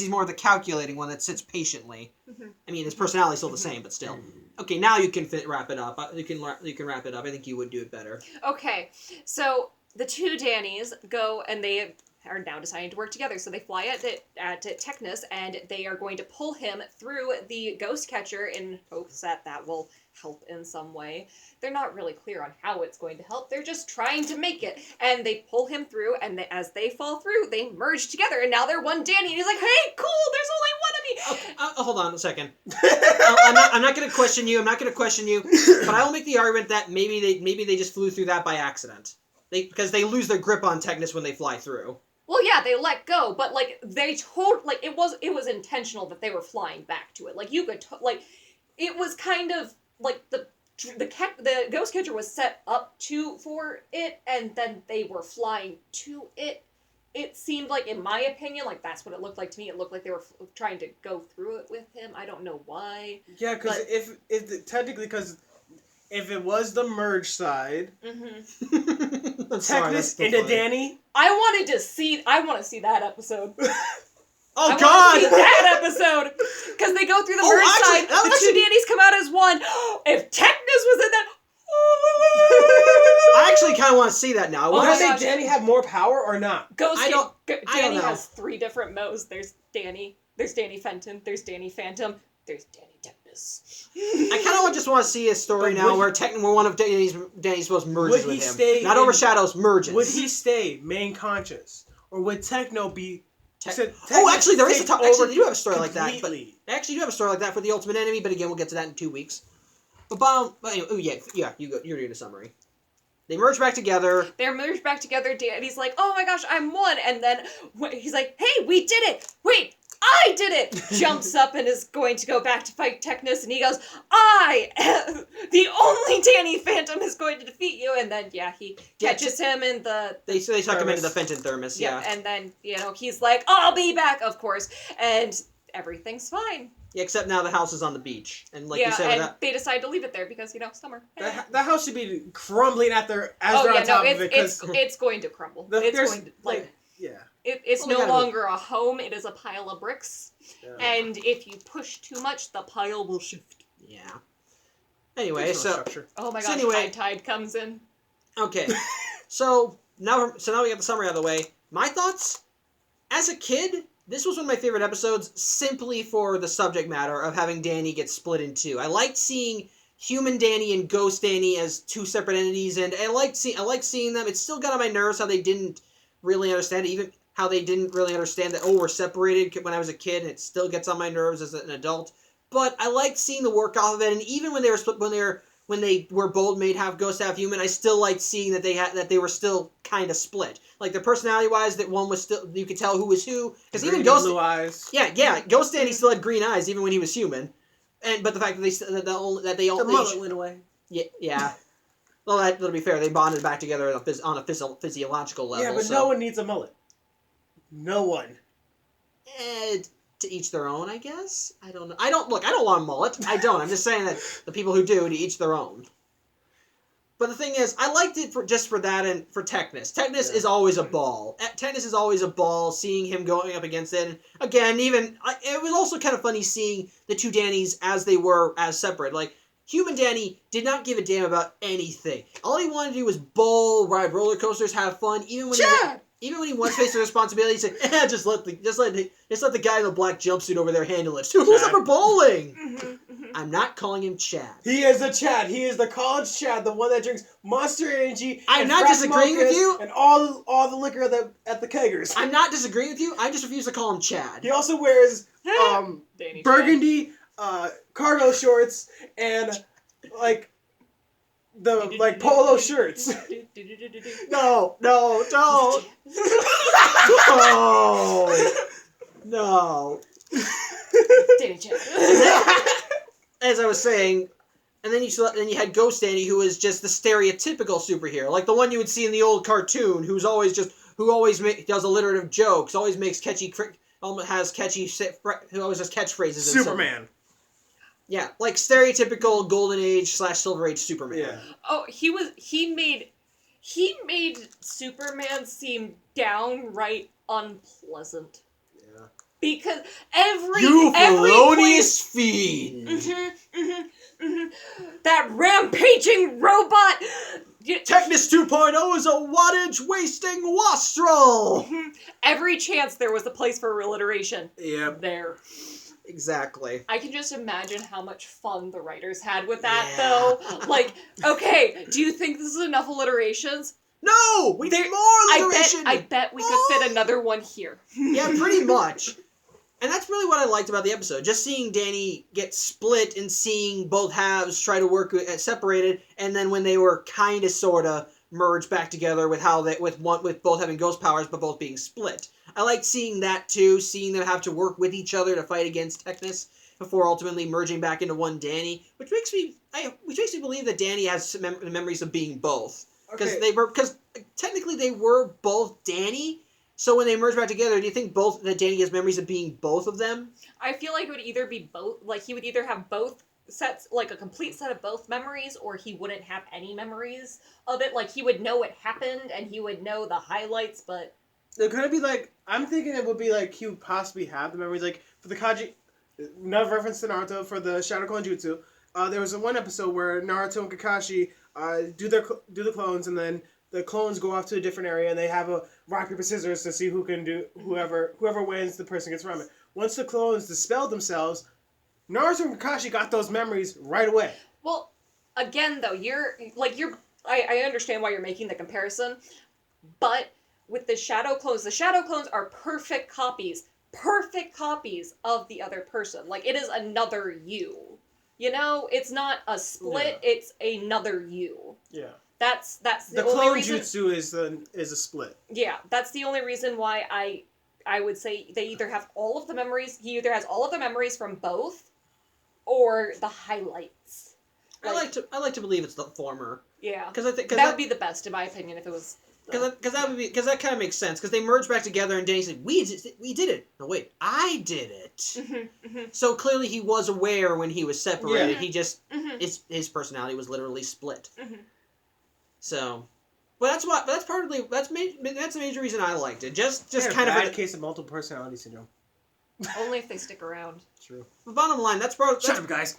more of the calculating one that sits patiently. Mm-hmm. I mean, his personality's still the same, but still. Okay, now you can wrap it up. You can wrap it up. I think you would do it better. Okay, so the two Dannys go and they are now deciding to work together. So they fly at Technus, and they are going to pull him through the Ghost Catcher in hopes that will help in some way. They're not really clear on how it's going to help. They're just trying to make it. And they pull him through, and as they fall through, they merge together, and now they're one Danny. And he's like, hey, cool, there's only one of me. Okay, hold on a second. I'm not going to question you. But I will make the argument that maybe they just flew through that by accident. Because they lose their grip on Technus when they fly through. Well, yeah, they let go, but it was intentional that they were flying back to it. Like you could it was kind of like the Ghost Catcher was set up for it, and then they were flying to it. It seemed like, in my opinion, like that's what it looked like to me. It looked like they were trying to go through it with him. I don't know why. Yeah, because if technically, because if it was the merge side, Technus into Danny. I want to see that episode. Oh I God! See that episode because they go through the merge side. The two Dannys come out as one. If Technus was in that, I actually kind of want to see that now. Would I say Danny have more power or not? Danny has 3 different Mo's. There's Danny. There's Danny Fenton. There's Danny Phantom. There's Danny Technus. I kind of just want to see a story now where one of Danny's supposed merges with him. Not overshadows, merges. Would he stay main conscious, or would Techno be? Actually, there is actually, they do have a story like that. But they actually do have a story like that for the Ultimate Enemy. But again, we'll get to that in 2 weeks. Anyway, you're doing a summary. They merge back together. They're merged back together. Danny's like, "Oh my gosh, I'm one," and then he's like, "Hey, we did it! Wait, I did it!" Jumps up and is going to go back to fight Technus, and he goes, the only Danny Phantom is going to defeat you." And then he catches him in the they suck him into the Fenton thermos. Yeah, and then he's like, "I'll be back," of course, and everything's fine. Yeah, except now the house is on the beach, and you said, and they decide to leave it there because summer. The house should be crumbling as they're on top of it. It's going to crumble. It's no longer a home. It is a pile of bricks, and if you push too much, the pile will shift. Yeah. Anyway, oh my gosh, high tide comes in. Okay, so now we got the summary out of the way. My thoughts, as a kid. This was one of my favorite episodes simply for the subject matter of having Danny get split in 2. I liked seeing Human Danny and Ghost Danny as 2 separate entities, and I liked seeing them. It still got on my nerves how they didn't really understand it, even how they didn't really understand that, we're separated when I was a kid, and it still gets on my nerves as an adult. But I liked seeing the work off of it, and even when they were split, when they were both made half ghost, half human, I still liked seeing that they were still kind of split. Like, the personality-wise, that one was still, you could tell who was who. Because even Ghost... blue eyes. Yeah, Ghost Danny still had green eyes, even when he was human. But the fact that they all... The mullet went away. Yeah. Well, that'll be fair. They bonded back together on a physiological level. Yeah, but no one needs a mullet. No one. To each their own, I guess. I don't know. I don't want a mullet. I don't. I'm just saying that the people who do, to each their own. But the thing is, I liked it for that and for Technus. Technus is always a ball. Technus is always a ball, seeing him going up against it. And again, it was also kind of funny seeing the 2 Dannys as they were, as separate. Like, Human Danny did not give a damn about anything. All he wanted to do was bowl, ride roller coasters, have fun, even when he was facing the responsibility, he said, just let the guy in the black jumpsuit over there handle it. Who's up for bowling? I'm not calling him Chad. He is a Chad. He is the college Chad, the one that drinks Monster Energy. I'm not disagreeing with you. And all the liquor at the keggers. I'm not disagreeing with you. I just refuse to call him Chad. He also wears burgundy cargo shorts and the polo shirts. No. Danny Chad. As I was saying, and then you had Ghost Danny, who is just the stereotypical superhero, like the one you would see in the old cartoon, who always does alliterative jokes, always makes who always has catchphrases. Superman. Yeah, like stereotypical Golden Age / Silver Age Superman. Yeah. Oh, he made Superman seem downright unpleasant. Yeah. Because You felonious fiend! That rampaging robot! Technus 2.0 is a wattage wasting wastrel! Every chance there was a place for alliteration. Yep. There. Exactly. I can just imagine how much fun the writers had with that, though. Like, okay, do you think this is enough alliterations? No! We need more alliteration! I bet we could fit another one here. Yeah, pretty much. And that's really what I liked about the episode. Just seeing Danny get split and seeing both halves try to work separated, and then when they were kind of sort of merged back together with with both having ghost powers but both being split. I liked seeing that too, seeing them have to work with each other to fight against Technus before ultimately merging back into one Danny, which makes me believe that Danny has memories of being both. Because technically they were both Danny. So when they merge back together, do you think that Danny has memories of being both of them? I feel like it would either be both. Like, he would either have both sets, like, a complete set of both memories, or he wouldn't have any memories of it. Like, he would know it happened, and he would know the highlights, but... It could be like, I'm thinking it would be like he would possibly have the memories. Like, for the Kaji, no reference to Naruto, for the Shadow Clone Jutsu, there was one episode where Naruto and Kakashi do the clones, and then the clones go off to a different area, and they have a rock, paper, scissors to see who can do, whoever wins, the person gets from it. Once the clones dispelled themselves, Naruto and Kakashi got those memories right away. Well, again, though, I understand why you're making the comparison, but with the Shadow Clones are perfect copies of the other person. Like, it is another you. You know, it's not a split, it's another you. Yeah. That's the only clone reason... jutsu is a split. Yeah, that's the only reason why I would say they either have all of the memories, he either has all of the memories from both, or the highlights. Like, I like to believe it's the former. Yeah. Because I think that would be the best, in my opinion, if it was... Because that kind of makes sense. Because they merge back together, and Danny said, "We did it." No, wait, I did it. So clearly, he was aware when he was separated. Yeah. He just his personality was literally split. So, but that's a major reason I liked it. Just kind of a case of multiple personality syndrome. Only if they stick around. True. The bottom line, shut up, guys.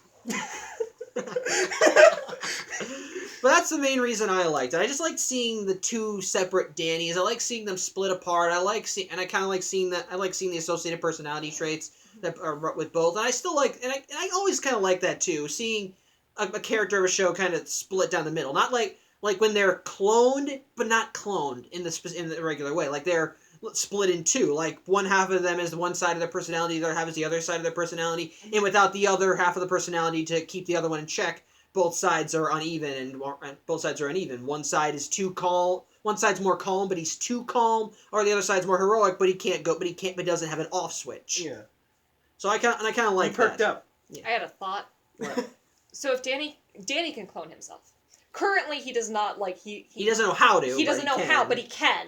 But that's the main reason I liked it. I just liked seeing the two separate Dannys. I like seeing them split apart. I like seeing the associated personality traits that are with both. And I still like, and I always kind of like that too. Seeing a character of a show kind of split down the middle, not like when they're cloned but not cloned in the regular way. Like they're split in two. Like one half of them is one side of their personality, the other half is the other side of their personality, and without the other half of the personality to keep the other one in check. Both sides are uneven, and both sides are uneven. One side is too calm. One side's more calm, but he's too calm, or the other side's more heroic, but but doesn't have an off switch. Yeah. So I kind of like that. Perked up. Yeah. I had a thought. What? So if Danny can clone himself. Currently, he does not he doesn't know how to. He doesn't know how, but he can.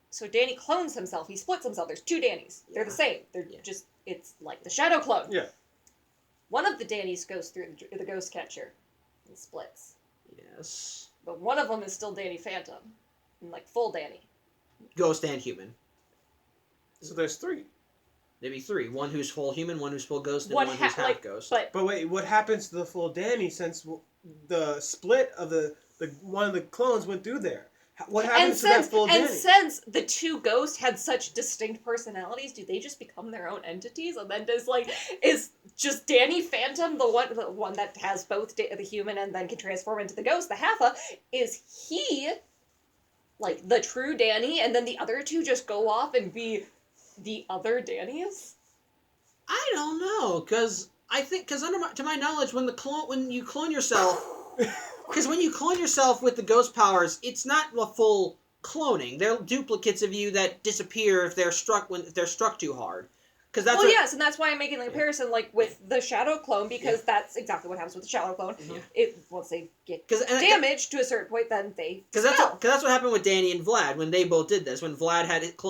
So Danny clones himself. He splits himself. There's two Dannys. They're the same. They're just it's like the Shadow Clone. Yeah. One of the Dannys goes through the Ghost Catcher and splits. Yes. But one of them is still Danny Phantom. And like full Danny. Ghost and human. So there's three. Maybe three. One who's full human, one who's full ghost, and one who's half ghost. But wait, what happens to the full Danny since the split of the one of the clones went through there? What happens to that full Danny? And since the two ghosts had such distinct personalities, do they just become their own entities? And then is just Danny Phantom the one that has both the human and then can transform into the ghost, the Halfa? Is he like the true Danny, and then the other two just go off and be the other Dannys? I don't know, because to my knowledge, when you clone yourself. Because when you clone yourself with the ghost powers, it's not a full cloning. They're duplicates of you that disappear if they're struck too hard. Yes, and that's why I'm making the comparison, like with the Shadow Clone, because that's exactly what happens with the Shadow Clone. Mm-hmm. Once they get damaged to a certain point, then they because that's what happened with Danny and Vlad when they both did this. When Vlad had it,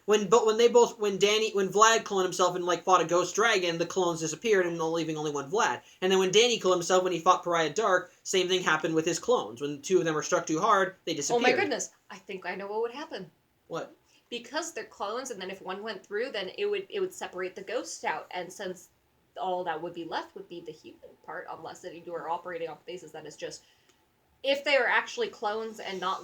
when Vlad cloned himself and fought a ghost dragon, the clones disappeared and leaving only one Vlad. And then when Danny cloned himself when he fought Pariah Dark, same thing happened with his clones. When two of them were struck too hard, they disappeared. Oh my goodness! I think I know what would happen. What? Because they're clones, and then if one went through, then it would separate the ghost out, and since all that would be left would be the human part, unless you are operating off the basis that is just if they are actually clones and not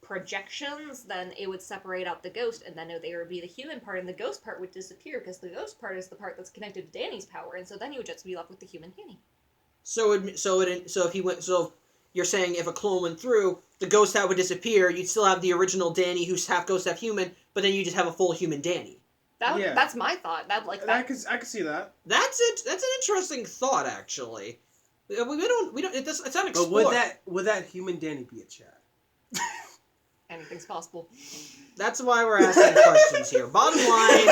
projections, then it would separate out the ghost, and then there would be the human part, and the ghost part would disappear because the ghost part is the part that's connected to Danny's power, and so then you would just be left with the human Danny. So you're saying if a clone went through, the ghost hat would disappear, you'd still have the original Danny who's half ghost, half human, but then you just have a full human Danny. That's my thought. I could see that. That's it. That's an interesting thought, actually. We don't. It's not explored. But would that human Danny be a Chad? Anything's possible. That's why we're asking questions here. Bottom line,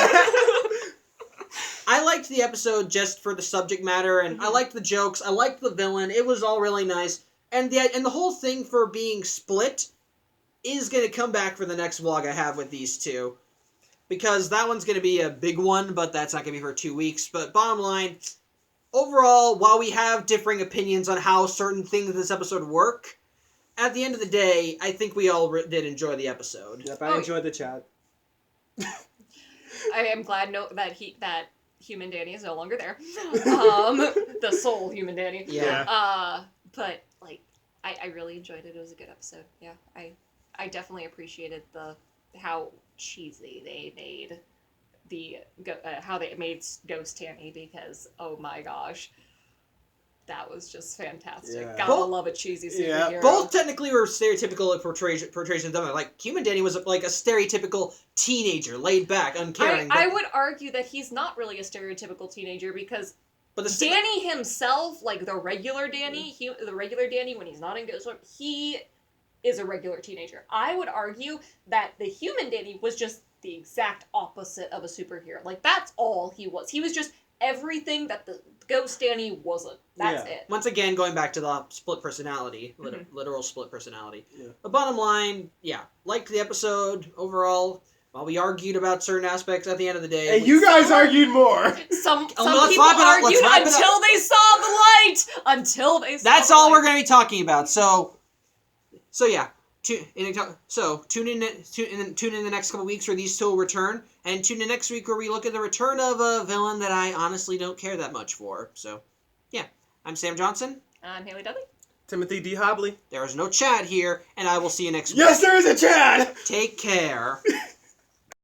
I liked the episode just for the subject matter, and I liked the jokes. I liked the villain. It was all really nice. And the whole thing for being split is going to come back for the next vlog I have with these two. Because that one's going to be a big one, but that's not going to be for 2 weeks. But bottom line, overall, while we have differing opinions on how certain things in this episode work, at the end of the day, I think we all did enjoy the episode. Yep, I enjoyed the chat. I am glad that human Danny is no longer there. The soul human Danny. Yeah. But like, I really enjoyed it. It was a good episode. Yeah, I definitely appreciated how cheesy they made how they made Ghost Tanny, because oh my gosh, that was just fantastic. Yeah. Gotta love a cheesy superhero. Yeah. Both technically were stereotypical portrays of them. Like, Human Danny was like a stereotypical teenager, laid back, uncaring. I would argue that he's not really a stereotypical teenager, because Danny himself, like the regular Danny, when he's not in Ghost Storm, he is a regular teenager. I would argue that the human Danny was just the exact opposite of a superhero. Like, that's all he was. He was just everything that the Ghost Danny wasn't. That's it. Once again, going back to the split personality, literal split personality. Yeah. The bottom line, liked the episode overall. While we argued about certain aspects, at the end of the day, hey, you guys argued more. Some people argued until they saw the light. Until they saw That's the all light. we're going to be talking about. So yeah. Tune in the next couple weeks where these two will return, and tune in next week where we look at the return of a villain that I honestly don't care that much for. So, yeah. I'm Sam Johnson. I'm Haley Dudley. Timothy D. Hobley. There is no Chad here, and I will see you next week. Yes, there is a Chad! Take care.